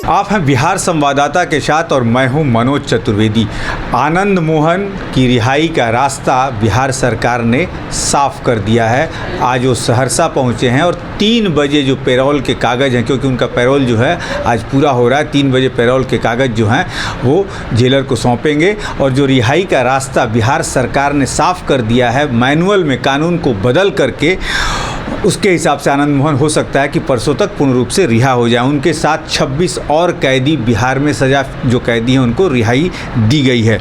आप हैं बिहार संवाददाता के साथ और मैं हूं मनोज चतुर्वेदी। आनंद मोहन की रिहाई का रास्ता बिहार सरकार ने साफ कर दिया है। आज वो सहरसा पहुंचे हैं और 3 बजे जो पैरोल के कागज़ हैं, क्योंकि उनका पैरोल जो है आज पूरा हो रहा है, 3 बजे पैरोल के कागज़ जो हैं वो जेलर को सौंपेंगे। और जो रिहाई का रास्ता बिहार सरकार ने साफ कर दिया है, मैनुअल में कानून को बदल करके, उसके हिसाब से आनंद मोहन हो सकता है कि परसों तक पूर्ण रूप से रिहा हो जाए। उनके साथ 26 और कैदी, बिहार में सजा जो कैदी हैं उनको रिहाई दी गई है।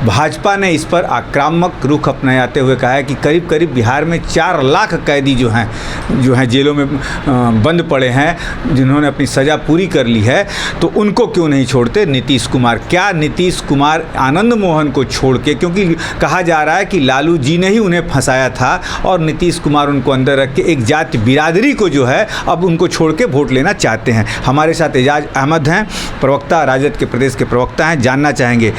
भाजपा ने इस पर आक्रामक रुख अपनाते हुए कहा है कि करीब करीब बिहार में 4 लाख कैदी जो हैं जेलों में बंद पड़े हैं, जिन्होंने अपनी सज़ा पूरी कर ली है, तो उनको क्यों नहीं छोड़ते नीतीश कुमार। क्या नीतीश कुमार आनंद मोहन को छोड़ के, क्योंकि कहा जा रहा है कि लालू जी ने ही उन्हें फंसाया था और नीतीश कुमार उनको अंदर रख के एक जाति बिरादरी को जो है अब उनको छोड़ के वोट लेना चाहते हैं। हमारे साथ एजाज अहमद हैं, प्रवक्ता, राजद के प्रदेश के प्रवक्ता हैं। जानना चाहेंगे,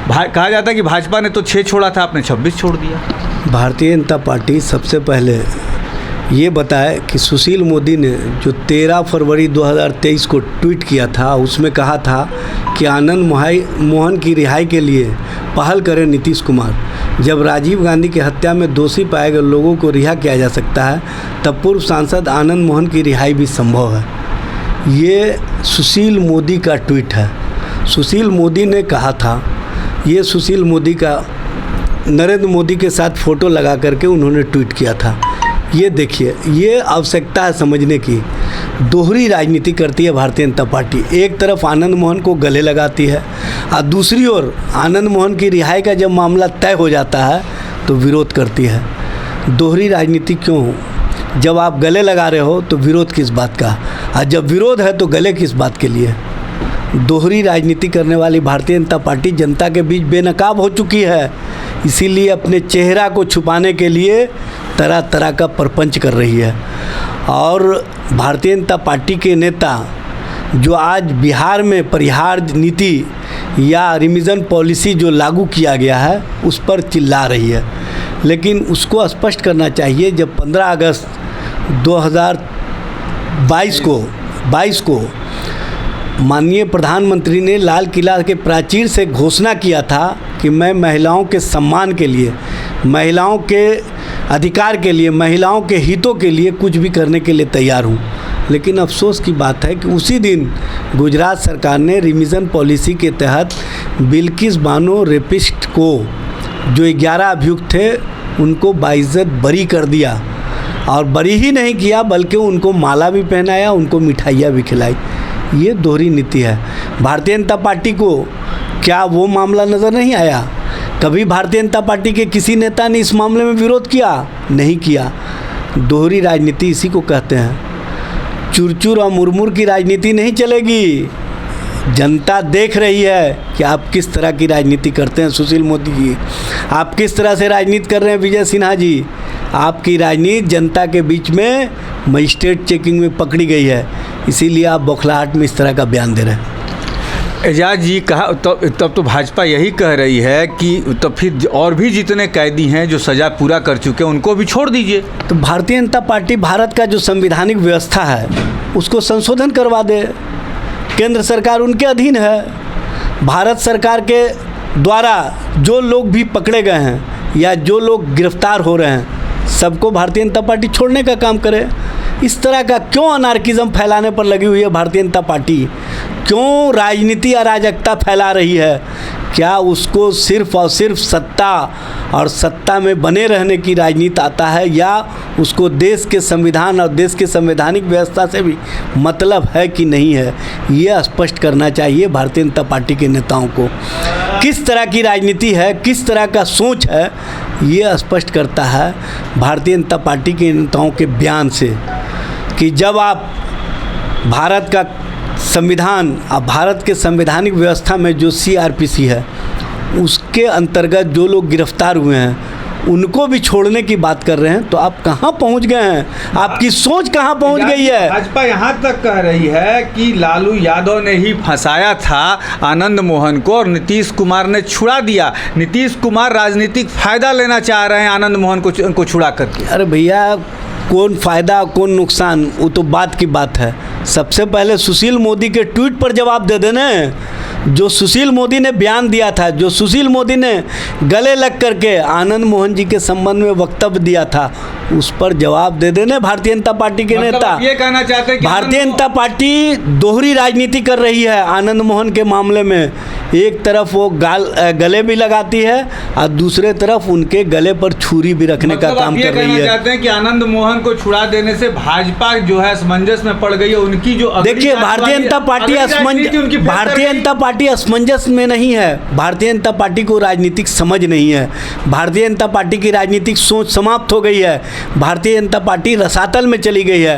कहा जाता है कि भाजपा ने तो 6 छोड़ा था, आपने 26 छोड़ दिया। भारतीय जनता पार्टी सबसे पहले ये बताए कि सुशील मोदी ने जो 13 फरवरी 2023 को ट्वीट किया था, उसमें कहा था कि आनंद मोहन की रिहाई के लिए पहल करें नीतीश कुमार। जब राजीव गांधी की हत्या में दोषी पाए गए लोगों को रिहा किया जा सकता है, तब पूर्व सांसद आनंद मोहन की रिहाई भी संभव है। ये सुशील मोदी का ट्वीट है। सुशील मोदी ने कहा था, ये सुशील मोदी का नरेंद्र मोदी के साथ फ़ोटो लगा करके उन्होंने ट्वीट किया था। ये देखिए, ये आवश्यकता है समझने की। दोहरी राजनीति करती है भारतीय जनता पार्टी। एक तरफ आनंद मोहन को गले लगाती है और दूसरी ओर आनंद मोहन की रिहाई का जब मामला तय हो जाता है तो विरोध करती है। दोहरी राजनीति क्यों हो? जब आप गले लगा रहे हो तो विरोध किस बात का, और जब विरोध है तो गले किस बात के लिए? दोहरी राजनीति करने वाली भारतीय जनता पार्टी जनता के बीच बेनकाब हो चुकी है। इसीलिए अपने चेहरा को छुपाने के लिए तरह तरह का प्रपंच कर रही है। और भारतीय जनता पार्टी के नेता जो आज बिहार में परिहार नीति या रिविजन पॉलिसी जो लागू किया गया है उस पर चिल्ला रही है, लेकिन उसको स्पष्ट करना चाहिए। जब 15 अगस्त 2022 को माननीय प्रधानमंत्री ने लाल किला के प्राचीर से घोषणा किया था कि मैं महिलाओं के सम्मान के लिए, महिलाओं के अधिकार के लिए, महिलाओं के हितों के लिए कुछ भी करने के लिए तैयार हूँ, लेकिन अफसोस की बात है कि उसी दिन गुजरात सरकार ने रिविजन पॉलिसी के तहत बिल्किस बानो रेपिस्ट को, जो 11 अभियुक्त थे, उनको बाइज्जत बरी कर दिया। और बरी ही नहीं किया बल्कि उनको माला भी पहनाया, उनको मिठाइयाँ भी खिलाई। ये दोहरी नीति है। भारतीय जनता पार्टी को क्या वो मामला नज़र नहीं आया? कभी भारतीय जनता पार्टी के किसी नेता ने इस मामले में विरोध किया? नहीं किया। दोहरी राजनीति इसी को कहते हैं। चुरचुर और मुरमुर की राजनीति नहीं चलेगी। जनता देख रही है कि आप किस तरह की राजनीति करते हैं। सुशील मोदी जी, आप किस तरह से राजनीति कर रहे हैं। विजय सिन्हा जी, आपकी राजनीति जनता के बीच में मजिस्ट्रेट चेकिंग में पकड़ी गई है, इसीलिए आप बौखलाहट में इस तरह का बयान दे रहे हैं। एजाज जी, कहा तब तो भाजपा यही कह रही है कि तब फिर और भी जितने कैदी हैं जो सज़ा पूरा कर चुके हैं उनको भी छोड़ दीजिए। तो भारतीय जनता पार्टी भारत का जो संवैधानिक व्यवस्था है उसको संशोधन करवा दे। केंद्र सरकार उनके अधीन है। भारत सरकार के द्वारा जो लोग भी पकड़े गए हैं या जो लोग गिरफ्तार हो रहे हैं, सबको भारतीय जनता पार्टी छोड़ने का काम करे। इस तरह का क्यों अनार्किज्म फैलाने पर लगी हुई है भारतीय जनता पार्टी? क्यों राजनीति अराजकता फैला रही है? क्या उसको सिर्फ और सिर्फ सत्ता और सत्ता में बने रहने की राजनीति आता है, या उसको देश के संविधान और देश के संवैधानिक व्यवस्था से भी मतलब है कि नहीं है? ये स्पष्ट करना चाहिए भारतीय जनता पार्टी के नेताओं को। किस तरह की राजनीति है, किस तरह का सोच है, ये स्पष्ट करता है भारतीय जनता पार्टी के नेताओं के बयान से कि जब आप भारत का संविधान और भारत के संवैधानिक व्यवस्था में जो CRPC है उसके अंतर्गत जो लोग गिरफ्तार हुए हैं उनको भी छोड़ने की बात कर रहे हैं, तो आप कहाँ पहुँच गए हैं? आपकी सोच कहाँ पहुँच गई है? भाजपा यहाँ तक कह रही है कि लालू यादव ने ही फंसाया था आनंद मोहन को और नीतीश कुमार ने छुड़ा दिया। नीतीश कुमार राजनीतिक फ़ायदा लेना चाह रहे हैं आनंद मोहन को छुड़ा करके। अरे भैया, कौन फ़ायदा कौन नुकसान, वो तो बात की बात है। सबसे पहले सुशील मोदी के ट्वीट पर जवाब दे देना। जो सुशील मोदी ने बयान दिया था, जो सुशील मोदी ने गले लग करके आनंद मोहन जी के संबंध में वक्तव्य दिया था, उस पर जवाब दे देने भारतीय जनता पार्टी के नेता। आप ये कहना चाहते हैं कि भारतीय जनता पार्टी दोहरी राजनीति कर रही है आनंद मोहन के मामले में। एक तरफ वो गले भी लगाती है और दूसरे तरफ उनके गले पर छुरी भी रखने का काम कर रही है। चाहते हैं कि आनंद मोहन को छुड़ा देने से भाजपा जो है असमंजस में पड़ गई है, उनकी जो देखिए भारतीय जनता पार्टी असमंजस में नहीं है। भारतीय जनता पार्टी को राजनीतिक समझ नहीं है। भारतीय जनता पार्टी की राजनीतिक सोच समाप्त हो गई है। भारतीय जनता पार्टी रसातल में चली गई है,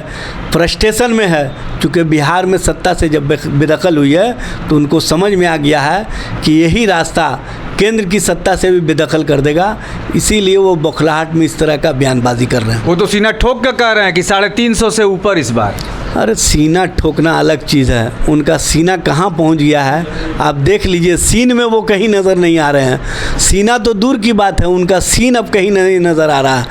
फ्रस्ट्रेशन में है। चूँकि बिहार में सत्ता से जब बेदखल हुई है तो उनको समझ में आ गया है कि यही रास्ता केंद्र की सत्ता से भी बेदखल कर देगा, इसीलिए वो बौखलाहट में इस तरह का बयानबाजी कर रहे हैं। वो तो सीना ठोक कर कह रहे हैं कि 350 से ऊपर इस बार। अरे सीना ठोकना अलग चीज़ है, उनका सीना कहाँ पहुँच गया है आप देख लीजिए। सीन में वो कहीं नज़र नहीं आ रहे हैं। सीना तो दूर की बात है, उनका सीन अब कहीं नहीं नज़र आ रहा है।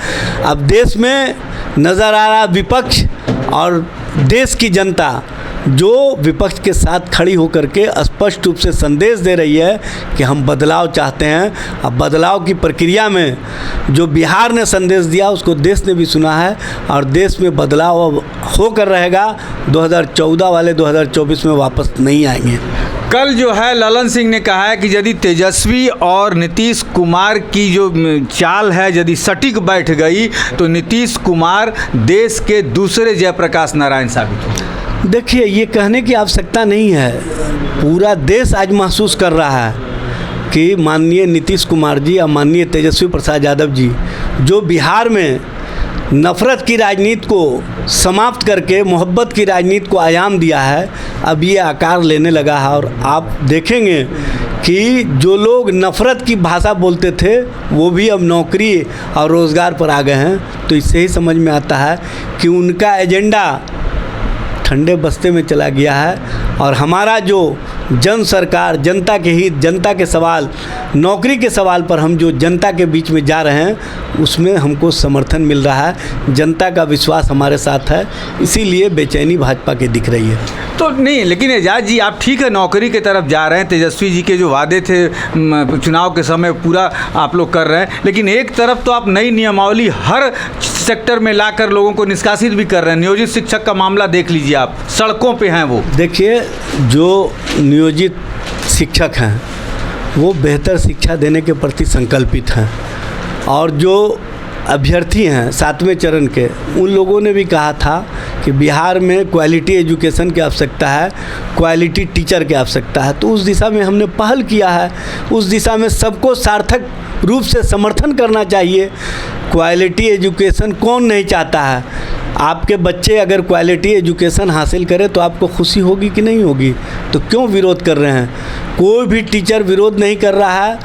अब देश में नज़र आ रहा विपक्ष और देश की जनता जो विपक्ष के साथ खड़ी होकर के स्पष्ट रूप से संदेश दे रही है कि हम बदलाव चाहते हैं। अब बदलाव की प्रक्रिया में जो बिहार ने संदेश दिया उसको देश ने भी सुना है और देश में बदलाव अब होकर रहेगा। 2014 वाले 2024 में वापस नहीं आएंगे। कल जो है ललन सिंह ने कहा है कि यदि तेजस्वी और नीतीश कुमार की जो चाल है यदि सटीक बैठ गई तो नीतीश कुमार देश के दूसरे जयप्रकाश नारायण साबित होंगे। देखिए ये कहने की आवश्यकता नहीं है, पूरा देश आज महसूस कर रहा है कि माननीय नीतीश कुमार जी और माननीय तेजस्वी प्रसाद यादव जी जो बिहार में नफ़रत की राजनीति को समाप्त करके मोहब्बत की राजनीति को आयाम दिया है, अब ये आकार लेने लगा है। और आप देखेंगे कि जो लोग नफ़रत की भाषा बोलते थे वो भी अब नौकरी और रोज़गार पर आ गए हैं। तो इससे ही समझ में आता है कि उनका एजेंडा ठंडे बस्ते में चला गया है और हमारा जो जन सरकार, जनता के हित, जनता के सवाल, नौकरी के सवाल पर हम जो जनता के बीच में जा रहे हैं उसमें हमको समर्थन मिल रहा है। जनता का विश्वास हमारे साथ है, इसीलिए बेचैनी भाजपा की दिख रही है। तो नहीं, लेकिन एजाज जी आप ठीक है नौकरी की तरफ जा रहे हैं, तेजस्वी जी के जो वादे थे चुनाव के समय पूरा आप लोग कर रहे हैं, लेकिन एक तरफ तो आप नई नियमावली हर सेक्टर में लाकर लोगों को निष्कासित भी कर रहे हैं। नियोजित शिक्षक का मामला देख लीजिए, आप सड़कों पे हैं। वो देखिए जो नियोजित शिक्षक हैं वो बेहतर शिक्षा देने के प्रति संकल्पित हैं और जो अभ्यर्थी हैं 7वें चरण के, उन लोगों ने भी कहा था कि बिहार में क्वालिटी एजुकेशन की आवश्यकता है, क्वालिटी टीचर की आवश्यकता है। तो उस दिशा में हमने पहल किया है, उस दिशा में सबको सार्थक रूप से समर्थन करना चाहिए। क्वालिटी एजुकेशन कौन नहीं चाहता है? आपके बच्चे अगर क्वालिटी एजुकेशन हासिल करें तो आपको खुशी होगी कि नहीं होगी? तो क्यों विरोध कर रहे हैं? कोई भी टीचर विरोध नहीं कर रहा है,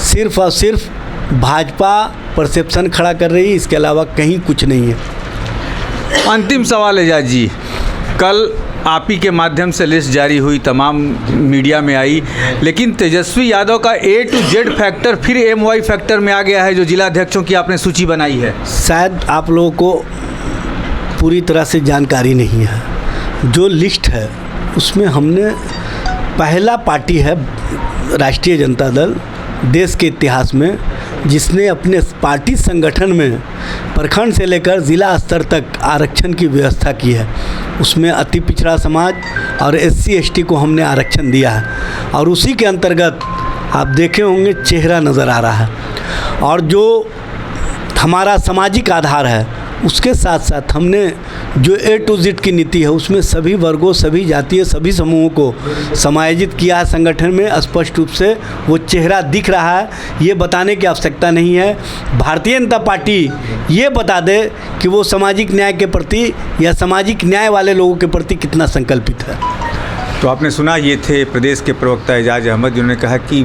सिर्फ और सिर्फ भाजपा परसेप्शन खड़ा कर रही है, इसके अलावा कहीं कुछ नहीं है। अंतिम सवाल एजाज जी, कल आप ही के माध्यम से लिस्ट जारी हुई, तमाम मीडिया में आई, लेकिन तेजस्वी यादव का A to Z फैक्टर फिर MY फैक्टर में आ गया है जो जिला अध्यक्षों की आपने सूची बनाई है। शायद आप लोगों को पूरी तरह से जानकारी नहीं है। जो लिस्ट है उसमें हमने पहला पार्टी है राष्ट्रीय जनता दल देश के इतिहास में जिसने अपने पार्टी संगठन में प्रखंड से लेकर ज़िला स्तर तक आरक्षण की व्यवस्था की है। उसमें अति पिछड़ा समाज और SC ST को हमने आरक्षण दिया है और उसी के अंतर्गत आप देखे होंगे चेहरा नज़र आ रहा है। और जो हमारा सामाजिक आधार है उसके साथ साथ हमने जो A to Z की नीति है उसमें सभी वर्गों, सभी जातीय, सभी समूहों को समायोजित किया है संगठन में। स्पष्ट रूप से वो चेहरा दिख रहा है, ये बताने की आवश्यकता नहीं है। भारतीय जनता पार्टी ये बता दे कि वो सामाजिक न्याय के प्रति या सामाजिक न्याय वाले लोगों के प्रति कितना संकल्पित है। तो आपने सुना, ये थे प्रदेश के प्रवक्ता एजाज अहमद, जिन्होंने कहा कि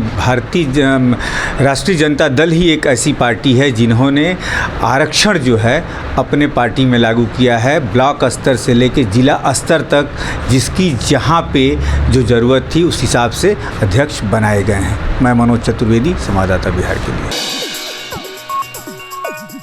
राष्ट्रीय जनता दल ही एक ऐसी पार्टी है जिन्होंने आरक्षण जो है अपने पार्टी में लागू किया है, ब्लॉक स्तर से लेकर जिला स्तर तक, जिसकी जहां पे जो ज़रूरत थी उस हिसाब से अध्यक्ष बनाए गए हैं। मैं मनोज चतुर्वेदी, संवाददाता बिहार के लिए।